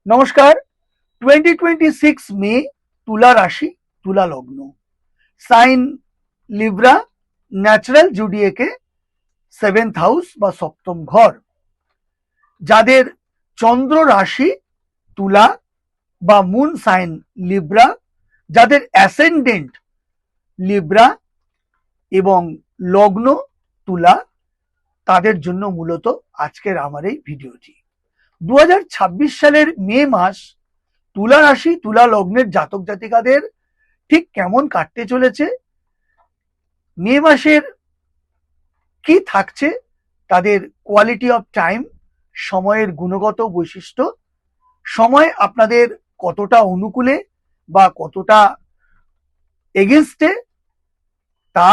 নমস্কার। 2026 মে, তুলা রাশি, তুলা লগ্ন, সাইন লিব্রা, ন্যাচারাল জুডিয়েকে 7th হাউস বা সপ্তম ঘর, যাদের চন্দ্র রাশি তুলা বা মুন সাইন লিব্রা, যাদের অ্যাসেন্ডেন্ট লিব্রা এবং লগ্ন তুলা, তাদের জন্য মূলত আজকের আমার এই ভিডিওটি। 2026 সালের মে মাস তুলা রাশি তুলা লগ্নের জাতক জাতিকাদের ঠিক কেমন কাটতে চলেছে, মে মাসের কি থাকছে, তাদের কোয়ালিটি অফ টাইম, সময়ের গুণগত বৈশিষ্ট্য, সময় আপনাদের কতটা অনুকূলে বা কতটা এগেনস্টে, তা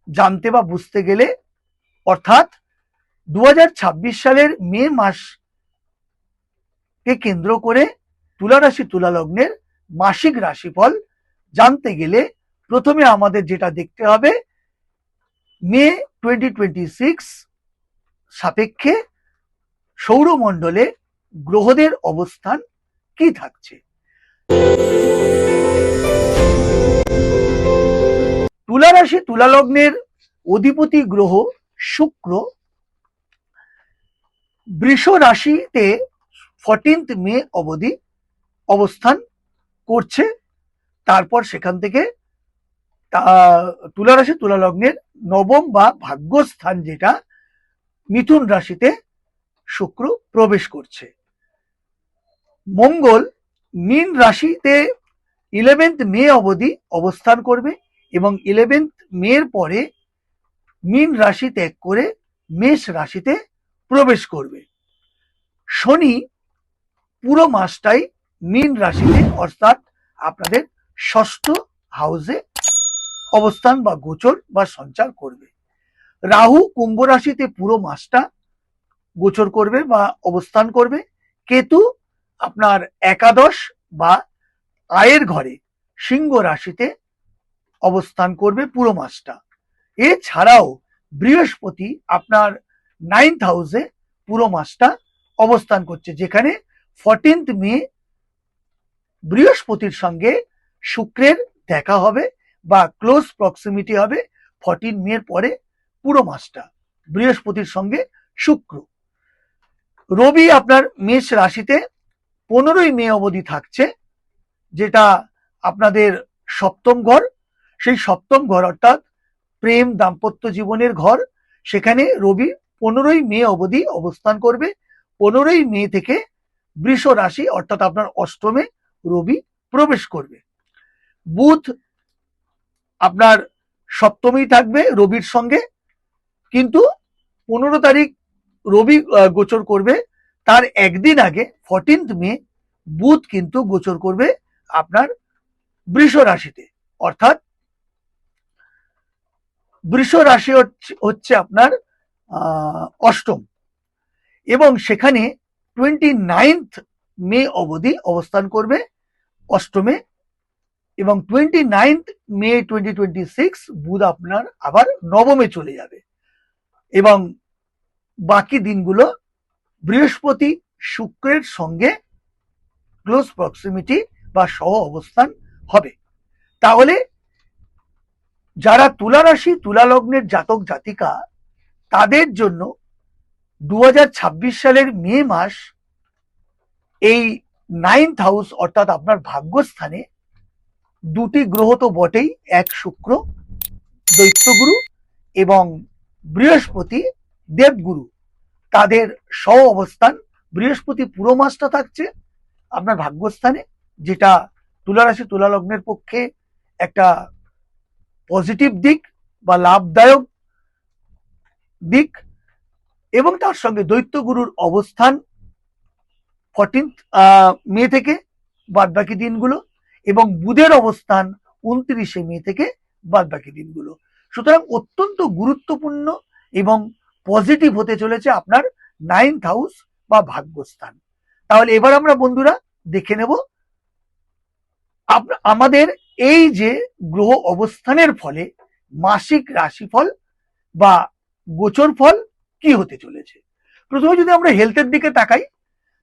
জানতে বা বুঝতে গেলে, অর্থাৎ 2026 সালের মে মাসকে কেন্দ্র করে তুলা রাশি তুলা লগ্নের মাসিক রাশিফল জানতে গেলে প্রথমে আমাদের যেটা দেখতে হবে, মে 2026 সাপেক্ষে সৌরমণ্ডলে গ্রহদের অবস্থান কি থাকছে। তুলা রাশি তুলা লগ্নের অধিপতি গ্রহ শুক্র বৃষ রাশিতে 14th মে অবধি অবস্থান করছে। তারপর সেখান থেকে তুলা রাশি তুলা লগ্নের নবম বা ভাগ্যস্থান যেটা মিথুন রাশিতে শুক্র প্রবেশ করছে। মঙ্গল মীন রাশিতে 11th মে অবধি অবস্থান করবে এবং 11th মের পরে মীন রাশি ত্যাগ করে মেষ রাশিতে প্রবেশ করবে। শনি পুরো মাসটাই মীন রাশিতে, অর্থাৎ আপনাদের ষষ্ঠ হাউসে অবস্থান বা গোচর বা সঞ্চার করবে। রাহু কুম্ভ রাশিতে পুরো মাসটা গোচর করবে বা অবস্থান করবে। কেতু আপনার একাদশ বা আয়ের ঘরে সিংহ রাশিতে অবস্থান করবে পুরো মাসটা। এছাড়াও বৃহস্পতি আপনার 9th হাউসে পুরো মাসটা অবস্থান করছে, যেখানে 14th মে বৃহস্পতির সঙ্গে শুক্রের দেখা হবে বা ক্লোজ প্রক্সিমিটি হবে 14 মের পরে পুরো মাসটা বৃহস্পতির সঙ্গে শুক্র। রবি আপনার মেষ রাশিতে 15ই মে অবধি থাকছে, যেটা আপনাদের সপ্তম ঘর। সেই সপ্তম ঘর অর্থাৎ প্রেম দাম্পত্য জীবনের ঘর, সেখানে রবি 15ই মে অবধি অবস্থান করবে। 15ই মে থেকে বৃষ রাশি অর্থাৎ আপনার অষ্টমে রবি প্রবেশ করবে। বুধ আপনার সপ্তমেই থাকবে রবির সঙ্গে, কিন্তু 15 তারিখ রবি গোচর করবে, তার একদিন আগে 14th মে বুধ কিন্তু গোচর করবে আপনার বৃষ রাশিতে, অর্থাৎ বৃষ রাশি হচ্ছে আপনার অষ্টম, এবং সেখানে 29th মে অবধি অবস্থান করবে অষ্টমে, এবং 29th মে 2026 বুধ আপনার আবার নবমে চলে যাবে, এবং বাকি দিনগুলো বৃহস্পতি শুক্রের সঙ্গে ক্লোজ প্রক্সিমিটি বা সহ অবস্থান হবে। তাহলে যারা তুলা রাশি তুলা লগ্নের জাতক জাতিকা, তাদের জন্য 2026 সালের মে মাস এই 9th হাউস অর্থাৎ আপনার ভাগ্যস্থানে দুটি গ্রহ তো বটেই, এক শুক্র দৈত্যগুরু এবং বৃহস্পতি দেবগুরু, তাদের সহ অবস্থান। বৃহস্পতি পুরো মাসটা থাকছে আপনার ভাগ্যস্থানে, যেটা তুলা রাশি তুলা লগ্নের পক্ষে একটা পজিটিভ দিক বা লাভদায়ক দিক, এবং তার সঙ্গে দৈত্যগুরুর অবস্থান 14th মে থেকে বাদ বাকি দিনগুলো, এবং বুধের অবস্থান 29শে মে থেকে বাদ বাকি দিনগুলো। সুতরাং অত্যন্ত গুরুত্বপূর্ণ এবং পজিটিভ হতে চলেছে আপনার 9th হাউস বা ভাগ্যস্থান। তাহলে এবার আমরা বন্ধুরা দেখে নেব আমাদের এই যে গ্রহ অবস্থানের ফলে মাসিক রাশিফল বা গোচর ফল কি হতে চলেছে। প্রথমে যদি আমরা হেলথের দিকে তাকাই,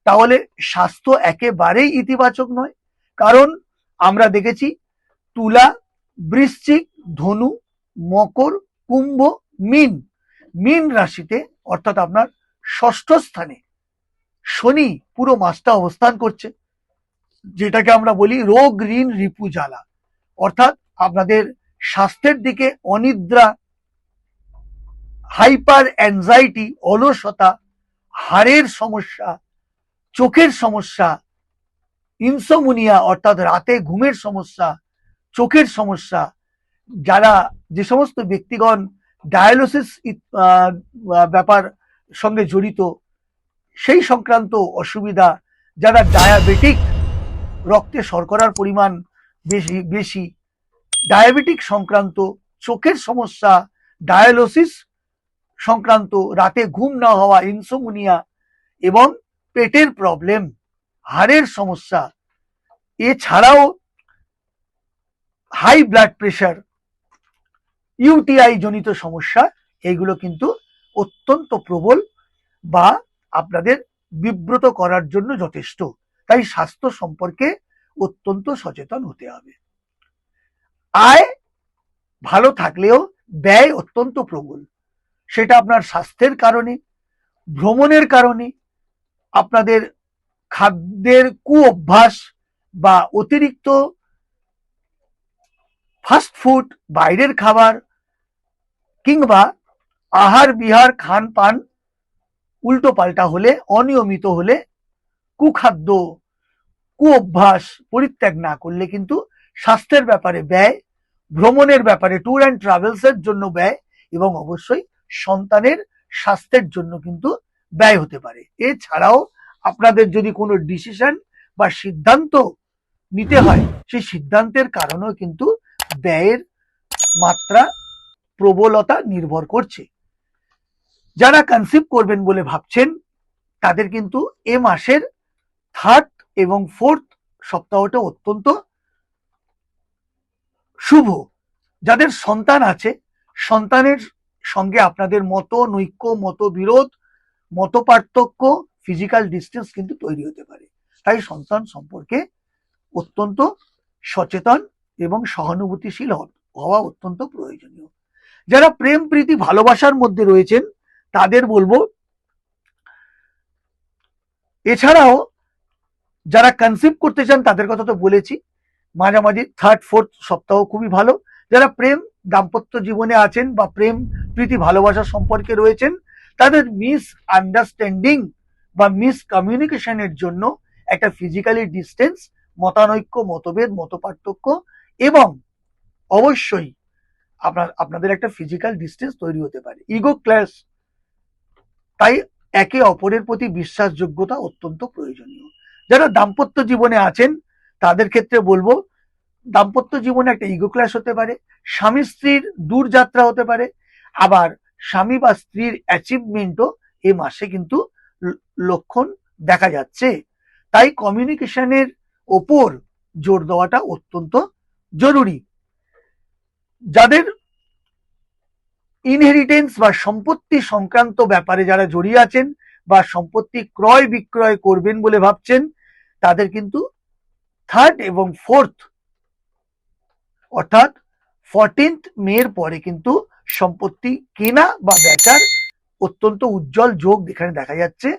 তাহলে স্বাস্থ্য একেবারেই ইতিবাচক নয়। কারণ আমরা দেখেছি তুলা, বৃশ্চিক, ধনু, মকর, কুম্ভ, মীন, মীন রাশিতে অর্থাৎ আপনার ষষ্ঠ স্থানে শনি পুরো মাসটা অবস্থান করছে, যেটাকে আমরা বলি রোগ, ঋণ, রিপু, জ্বালা। অর্থাৎ আপনাদের স্বাস্থ্যের দিকে অনিদ্রা, হাইপার অ্যাংজাইটি, অলসতা, হাড়ের সমস্যা, চোখের সমস্যা, ইনসোমনিয়া অর্থাৎ রাতে ঘুমের সমস্যা, চোখের সমস্যা, যারা যে সমস্ত ব্যক্তিগণ ডায়ালিসিস ব্যাপার সঙ্গে জড়িত সেই সংক্রান্ত অসুবিধা, যারা ডায়াবেটিক, রক্তে শর্করার পরিমাণ বেশি বেশি, ডায়াবেটিক সংক্রান্ত, চোখের সমস্যা, ডায়ালিসিস সংক্রান্ত, রাতে ঘুম না হওয়া, ইনসোমনিয়া এবং পেটের প্রবলেম, হাড়ের সমস্যা, এছাড়াও হাই ব্লাড প্রেশার, ইউটিআই জনিত সমস্যা, এগুলো কিন্তু অত্যন্ত প্রবল বা আপনাদের বিব্রত করার জন্য যথেষ্ট। তাই স্বাস্থ্য সম্পর্কে অত্যন্ত সচেতন হতে হবে। আয় ভালো থাকলেও ব্যয় অত্যন্ত প্রবল, সেটা আপনার স্বাস্থ্যের কারণে, ভ্রমণের কারণে, আপনাদের খাদ্যের কু অভ্যাস বা অতিরিক্ত ফাস্ট ফুড, বাইরের খাবার, কিংবা আহার বিহার খান পান উল্টো পাল্টা হলে, অনিয়মিত হলে, কুখাদ্য, কু অভ্যাস পরিত্যাগ না করলে কিন্তু স্বাস্থ্যের ব্যাপারে ব্যয়, ভ্রমণের ব্যাপারে ট্যুর অ্যান্ড ট্রাভেলস এর জন্য ব্যয়, এবং অবশ্যই সন্তানের স্বাস্থ্যের জন্য কিন্তু ব্যয় হতে পারে। এছাড়াও আপনাদের যদি কোনো ডিসিশন বা সিদ্ধান্ত নিতে হয়, সেই সিদ্ধান্তের কারণেও কিন্তু ব্যয়ের মাত্রা, প্রবলতা নির্ভর করছে। যারা কনসিভ করবেন বলে ভাবছেন তাদের কিন্তু এ মাসের 3rd এবং 4th সপ্তাহটা অত্যন্ত শুভ। যাদের সন্তান আছে, সন্তানের সঙ্গে আপনাদের মত নৈক্য, মতবিরোধ, মত পার্থক্য, ফিজিক্যাল ডিস্টেন্স কিন্তু তৈরি হতে পারে। তাই সন্তান সম্পর্কে অত্যন্ত সচেতন এবং সহানুভূতিশীল হওয়া অত্যন্ত প্রয়োজনীয়। যারা প্রেম, প্রীতি, ভালোবাসার মধ্যে রয়েছেন তাদের বলবো, এছাড়াও যারা কনসিভ করতে চান তাদের কথা তো বলেছি, মাঝামাঝি 3rd 4th সপ্তাহ খুবই ভালো। যারা প্রেম দাম্পত্য জীবনে আছেন বা প্রেম প্রীতি ভালোবাসা সম্পর্কে রয়েছেন, তাদের মিস আন্ডারস্ট্যান্ডিং বা মিস কমিউনিকেশনের জন্য একটা ফিজিক্যালি ডিস্টেন্স, মতানৈক্য, মতভেদ, মত পার্থক্য এবং অবশ্যই আপনাদের একটা ফিজিক্যাল ডিস্টেন্স তৈরি হতে পারে, ইগো ক্ল্যাশ। তাই একে অপরের প্রতি বিশ্বাসযোগ্যতা অত্যন্ত প্রয়োজনীয়। যারা দাম্পত্য জীবনে আছেন তাদের ক্ষেত্রে বলবো, দাম্পত্য জীবনে একটা ইগো ক্ল্যাশ হতে পারে, স্বামী স্ত্রীর দূর যাত্রা হতে পারে, আবার স্বামী বা স্ত্রীর অ্যাচিভমেন্টও এই মাসে কিন্তু লক্ষণ দেখা যাচ্ছে। তাই কমিউনিকেশনের ওপর জোর দেওয়াটা অত্যন্ত জরুরি। যাদের ইনহেরিটেন্স বা সম্পত্তি সংক্রান্ত ব্যাপারে যারা জড়িয়ে আছেন বা সম্পত্তি ক্রয় বিক্রয় করবেন বলে ভাবছেন, তাদের কিন্তু 3rd এবং 4th অর্থাৎ 14th মের পরে কিন্তু সম্পত্তি কেনা বা বেচার অত্যন্ত উজ্জ্বল যোগ এখানে দেখা যাচ্ছে।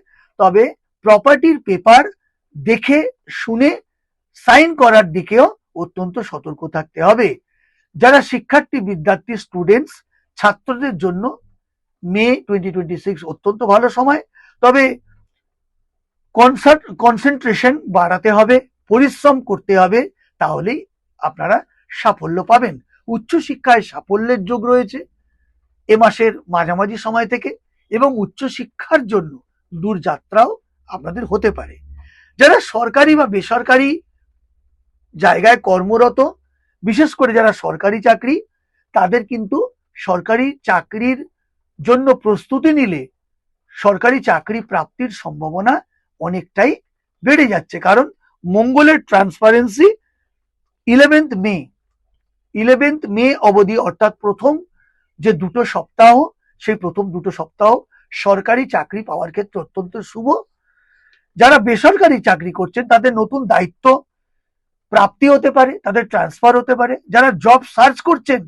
তবে প্রপার্টির পেপার দেখে শুনে সাইন করার দিকেও অত্যন্ত সতর্ক থাকতে হবে। যারা শিক্ষার্থী, বিদ্যার্থী, স্টুডেন্টস, ছাত্রদের জন্য মে 2026 অত্যন্ত ভালো সময়। তবে কনসেন্ট্রেশন বাড়াতে হবে, পরিশ্রম করতে হবে, তাহলেই আপনারা সাফল্য পাবেন। উচ্চশিক্ষায় সাফল্যের যোগ রয়েছে এ মাসের মাঝামাঝি সময় থেকে, এবং উচ্চশিক্ষার জন্য দূরযাত্রাও আপনাদের হতে পারে। যারা সরকারি বা বেসরকারি জায়গায় কর্মরত, বিশেষ করে যারা সরকারি চাকরি, তাদের কিন্তু সরকারি চাকরির জন্য প্রস্তুতি নিলে সরকারি চাকরি প্রাপ্তির সম্ভাবনা অনেকটাই বেড়ে যাচ্ছে। কারণ মঙ্গলের ট্রান্সপারেন্সি 11th মে অবধি, অর্থাৎ প্রথম যে 2টো সপ্তাহ, সেই প্রথম 2টো সপ্তাহ সরকারি চাকরি পাওয়ার ক্ষেত্রে অত্যন্ত শুভ। যারা বেসরকারি চাকরি করছেন তাদের নতুন দায়িত্ব প্রাপ্তি হতে পারে, তাদের ট্রান্সফার হতে পারে। যারা জব সার্চ করছেন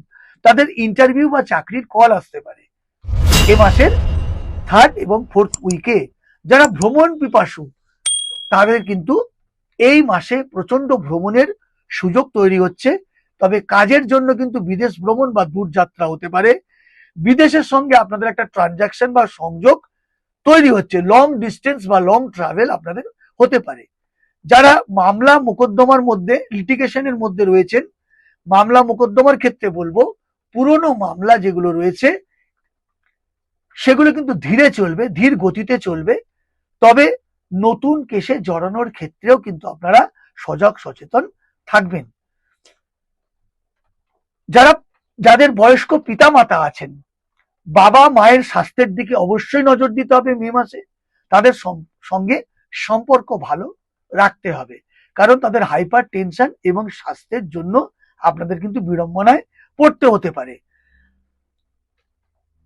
তাদের ইন্টারভিউ বা চাকরির কল আসতে পারে। এ মাসের 3rd এবং 4th উইকে যারা ভ্রমণ পিপাসু তাদের কিন্তু এই মাসে প্রচন্ড ভ্রমণের সুযোগ তৈরি হচ্ছে। তবে কাজের জন্য কিন্তু বিদেশ ভ্রমণ বা দূরযাত্রা হতে পারে। বিদেশের সঙ্গে আপনাদের একটা ট্রানজাকশন বা সংযোগ তৈরি হচ্ছে, লং ডিস্টেন্স বা লং ট্রাভেল আপনাদের হতে পারে। যারা মামলা মোকদ্দমার মধ্যে লিটিগেশনের মধ্যে রয়েছেন, মামলা মোকদ্দমার ক্ষেত্রে বলবো পুরনো মামলা যেগুলো রয়েছে সেগুলো কিন্তু ধীরে চলবে, ধীর গতিতে চলবে। তবে নতুন কেসে জড়ানোর ক্ষেত্রেও কিন্তু আপনারা সজাগ সচেতন থাকবেন। যাদের বয়স্ক পিতামাতা আছেন, বাবা মায়ের স্বাস্থ্যের দিকে অবশ্যই নজর দিতে হবে মে মাসে। তাদের সঙ্গে সম্পর্ক ভালো রাখতে হবে, কারণ তাদের হাইপার টেনশন এবং স্বাস্থ্যের জন্য আপনাদের কিন্তু বিড়ম্বনায় পড়তে হতে পারে।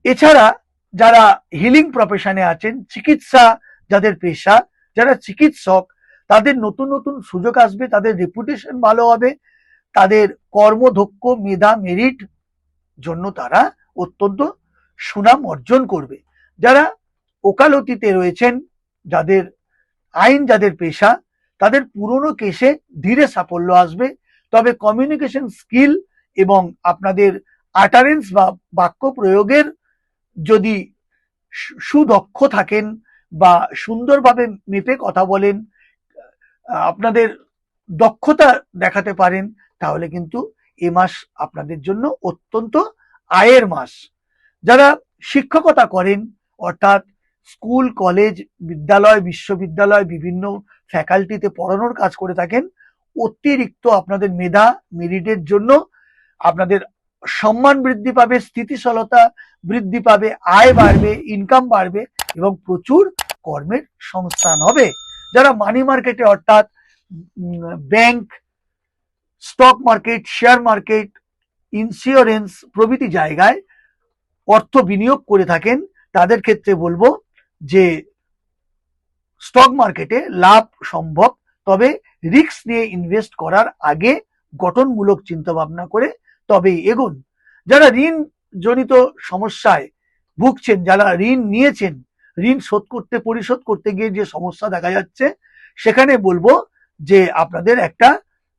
এছাড়া যারা হিলিং প্রফেশনে আছেন, চিকিৎসা যাদের পেশা, যারা চিকিৎসক, তাদের নতুন নতুন সুযোগ আসবে, তাদের রেপুটেশন ভালো হবে, তাদের কর্মদক্ষ মেধা মেরিট জন্য তারা অত্যন্ত সুনাম অর্জন করবে। যারা ওকালতিতে রয়েছেন, যাদের পেশা, তাদের পুরনো কেসে ধীরে সাফল্য আসবে। তবে কমিউনিকেশন স্কিল এবং আপনাদের আটারেন্স বা বাক্য প্রয়োগের যদি সুদক্ষ থাকেন বা সুন্দরভাবে মেপে কথা বলেন, আপনাদের দক্ষতা দেখাতে পারেন, তাহলে কিন্তু এ মাস আপনাদের জন্য অত্যন্ত আয়ের মাস। যারা শিক্ষকতা করেন, অর্থাৎ স্কুল কলেজ বিদ্যালয় বিশ্ববিদ্যালয় বিভিন্ন ফ্যাকাল্টিতে পড়ানোর কাজ করে থাকেন, অতিরিক্ত আপনাদের মেধা মেরিটের জন্য আপনাদের সম্মান বৃদ্ধি পাবে, স্থিতিশীলতা বৃদ্ধি পাবে, আয় বাড়বে, ইনকাম বাড়বে এবং প্রচুর কর্মের সংস্থান হবে। যারা মানি মার্কেটে অর্থাৎ bank, stock market, share market, insurance প্রভৃতি জায়গায় অর্থ বিনিয়োগ করে থাকেন, তাদের ক্ষেত্রে বলবো যে স্টক মার্কেটে লাভ সম্ভব, তবে রিস্ক নিয়ে ইনভেস্ট করার আগে গঠনমূলক চিন্তা ভাবনা করে তবেই এগোন। যারা ঋণ জনিত সমস্যায় ভুগছেন, যারা ঋণ নিয়েছেন, ঋণ পরিশোধ করতে গিয়ে যে সমস্যা দেখা যাচ্ছে, সেখানে বলবো যে আপনাদের একটা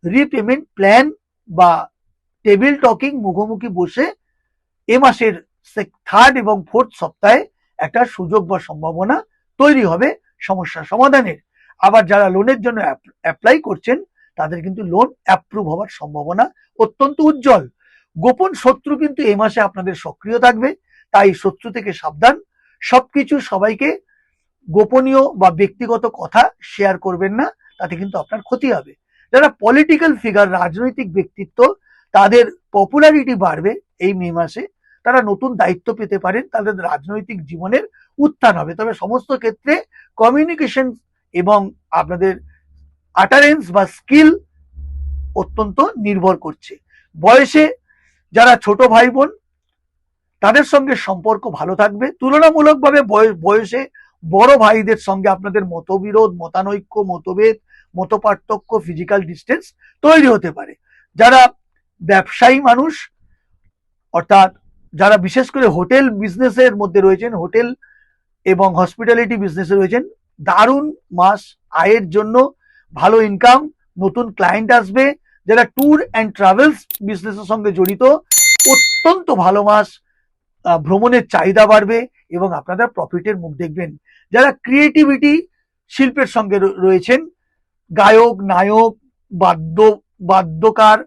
রিপেমেন্ট প্ল্যান বা টেবিল টকিং মুখোমুখি বসে এ মাসের 3rd এবং 4th সপ্তাহে একটা সুযোগ বা সম্ভাবনা তৈরি হবে সমস্যা সমাধানের। আবার যারা লোনের জন্য অ্যাপ্লাই করছেন, তাদের কিন্তু লোন অ্যাপ্রুভ হওয়ার সম্ভাবনা অত্যন্ত উজ্জ্বল। গোপন শত্রু কিন্তু এই মাসে আপনাদের সক্রিয় থাকবে, তাই শত্রু থেকে সাবধান। সবকিছু সবাইকে গোপনীয় বা ব্যক্তিগত কথা শেয়ার করবেন না, তাতে কিন্তু আপনার ক্ষতি হবে। যারা পলিটিক্যাল ফিগার, রাজনৈতিক ব্যক্তিত্ব, তাদের পপুলারিটি বাড়বে এই মে মাসে, তারা নতুন দায়িত্ব পেতে পারেন, তাদের রাজনৈতিক জীবনের উত্থান হবে। তবে সমস্ত ক্ষেত্রে কমিউনিকেশন এবং আপনাদের আটারেন্স বা স্কিল অত্যন্ত নির্ভর করছে। বয়সে যারা ছোট ভাই বোন, তাদের সঙ্গে সম্পর্ক ভালো থাকবে। তুলনামূলকভাবে বয়সে বড় ভাইদের সঙ্গে আপনাদের মতবিরোধ, মতানৈক্য, মতভেদ, মতপার্থক্য, ফিজিক্যাল ডিস্টেন্স তৈরি হতে পারে। যারা ব্যবসায়ী মানুষ, অর্থাৎ যারা বিশেষ করে হোটেল বিজনেসের মধ্যে রয়েছেন, হোটেল এবং হসপিটালিটি বিজনেসে রয়েছেন, দারুণ মাস আয়ের জন্য, ভালো ইনকাম, নতুন ক্লায়েন্ট আসবে। যারা ট্যুর অ্যান্ড ট্রাভেলস বিজনেসের সঙ্গে জড়িত, অত্যন্ত ভালো মাস, ভ্রমণের চাহিদা বাড়বে এবং আপনারা প্রফিটের মুখ দেখবেন। যারা ক্রিয়েটিভিটি শিল্পের সঙ্গে রয়েছেন, গায়ক, নায়ক, বাদ্যকার,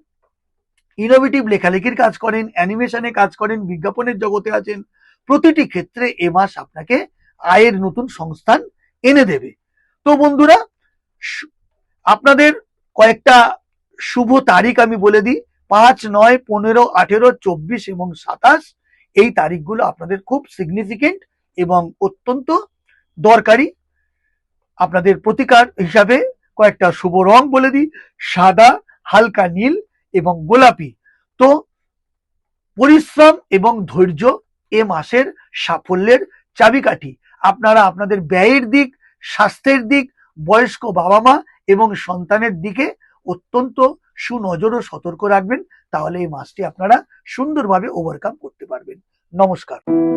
ইনোভেটিভ লেখালেখির কাজ করেন, অ্যানিমেশনে কাজ করেন, বিজ্ঞাপনের জগতে আছেন, প্রতিটি ক্ষেত্রে এ মাস আপনাকে আয়ের নতুন সংস্থান এনে দেবে। তো বন্ধুরা, আপনাদের কয়েকটা শুভ তারিখ আমি বলে দিই। 5, 9, 15, 18, 24 এবং 27 এই তারিখগুলো আপনাদের খুব সিগনিফিকেন্ট এবং অত্যন্ত দরকারি। আপনাদের প্রতিকার হিসাবে কয়েকটা শুভ রং বলে দিই: সাদা, হালকা নীল এবং গোলাপি। তো পরিশ্রম এবং ধৈর্য এ মাসের সাফল্যের চাবিকাঠি। আপনারা আপনাদের ব্যয়ের দিক, স্বাস্থ্যের দিক বয়স্ক বাবা মা এবং সন্তানের দিকে অত্যন্ত সুনজর ও সতর্ক রাখবেন, তাহলে এই মাসটি আপনারা সুন্দরভাবে ওভারকাম করতে পারবেন। নমস্কার।